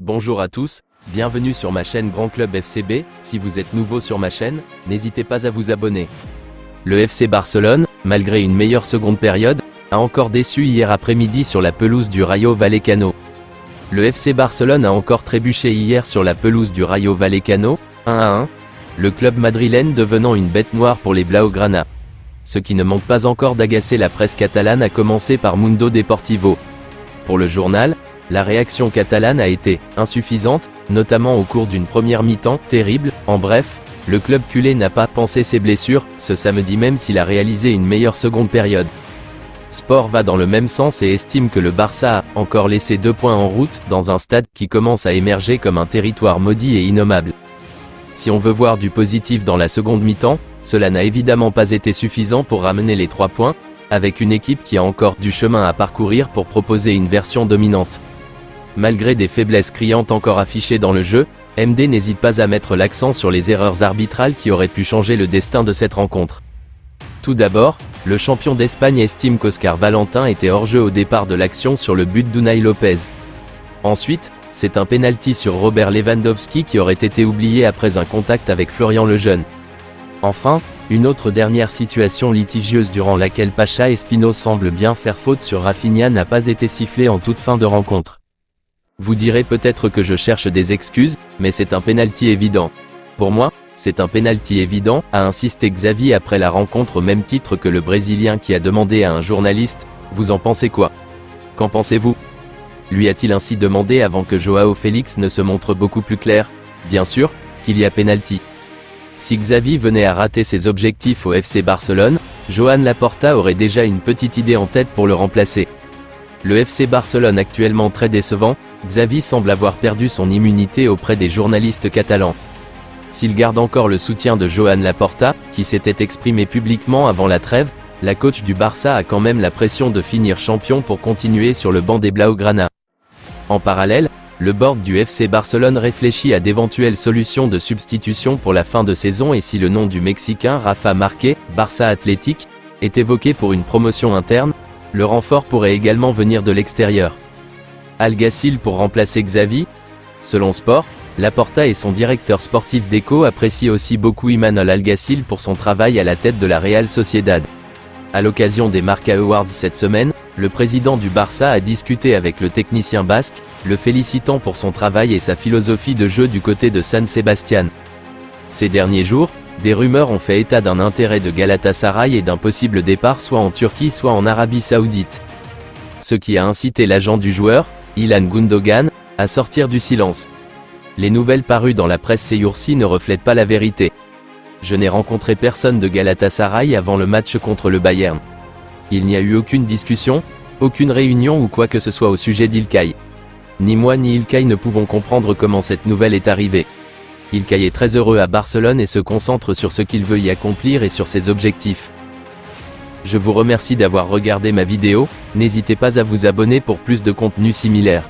Bonjour à tous, bienvenue sur ma chaîne Grand Club FCB. Si vous êtes nouveau sur ma chaîne, n'hésitez pas à vous abonner. Le FC Barcelone, malgré une meilleure seconde période, a encore déçu hier après-midi sur la pelouse du Rayo Vallecano. Le FC Barcelone a encore trébuché hier sur la pelouse du Rayo Vallecano, 1-1, le club madrilène devenant une bête noire pour les Blaugrana. Ce qui ne manque pas encore d'agacer la presse catalane, à commencer par Mundo Deportivo. Pour le journal, la réaction catalane a été insuffisante, notamment au cours d'une première mi-temps terrible. En bref, le club culé n'a pas pansé ses blessures ce samedi, même s'il a réalisé une meilleure seconde période. Sport va dans le même sens et estime que le Barça a encore laissé 2 points en route dans un stade qui commence à émerger comme un territoire maudit et innommable. Si on veut voir du positif dans la seconde mi-temps, cela n'a évidemment pas été suffisant pour ramener les 3 points, avec une équipe qui a encore du chemin à parcourir pour proposer une version dominante. Malgré des faiblesses criantes encore affichées dans le jeu, MD n'hésite pas à mettre l'accent sur les erreurs arbitrales qui auraient pu changer le destin de cette rencontre. Tout d'abord, le champion d'Espagne estime qu'Oscar Valentin était hors-jeu au départ de l'action sur le but d'Unai Lopez. Ensuite, c'est un pénalty sur Robert Lewandowski qui aurait été oublié après un contact avec Florian Lejeune. Enfin, une autre dernière situation litigieuse durant laquelle Pacha Espino semble bien faire faute sur Rafinha n'a pas été sifflée en toute fin de rencontre. Vous direz peut-être que je cherche des excuses, mais c'est un pénalty évident. Pour moi, c'est un pénalty évident, a insisté Xavi après la rencontre, au même titre que le Brésilien qui a demandé à un journaliste « Vous en pensez quoi ? Qu'en pensez-vous » lui a-t-il ainsi demandé avant que Joao Félix ne se montre beaucoup plus clair, bien sûr, qu'il y a pénalty. Si Xavi venait à rater ses objectifs au FC Barcelone, Joan Laporta aurait déjà une petite idée en tête pour le remplacer. Le FC Barcelone actuellement très décevant, Xavi semble avoir perdu son immunité auprès des journalistes catalans. S'il garde encore le soutien de Joan Laporta, qui s'était exprimé publiquement avant la trêve, la coach du Barça a quand même la pression de finir champion pour continuer sur le banc des Blaugrana. En parallèle, le board du FC Barcelone réfléchit à d'éventuelles solutions de substitution pour la fin de saison, et si le nom du Mexicain Rafa Márquez, Barça Athletic, est évoqué pour une promotion interne, le renfort pourrait également venir de l'extérieur. Alguacil pour remplacer Xavi? Selon Sport, Laporta et son directeur sportif Deco apprécient aussi beaucoup Imanol Alguacil pour son travail à la tête de la Real Sociedad. À l'occasion des Marca Awards cette semaine, le président du Barça a discuté avec le technicien basque, le félicitant pour son travail et sa philosophie de jeu du côté de San Sebastián. Ces derniers jours, des rumeurs ont fait état d'un intérêt de Galatasaray et d'un possible départ soit en Turquie soit en Arabie Saoudite. Ce qui a incité l'agent du joueur, Ilhan Gundogan, à sortir du silence. Les nouvelles parues dans la presse ces jours-ci ne reflètent pas la vérité. Je n'ai rencontré personne de Galatasaray avant le match contre le Bayern. Il n'y a eu aucune discussion, aucune réunion ou quoi que ce soit au sujet d'Ilkay. Ni moi ni Ilkay ne pouvons comprendre comment cette nouvelle est arrivée. Ilkay est très heureux à Barcelone et se concentre sur ce qu'il veut y accomplir et sur ses objectifs. Je vous remercie d'avoir regardé ma vidéo, n'hésitez pas à vous abonner pour plus de contenu similaire.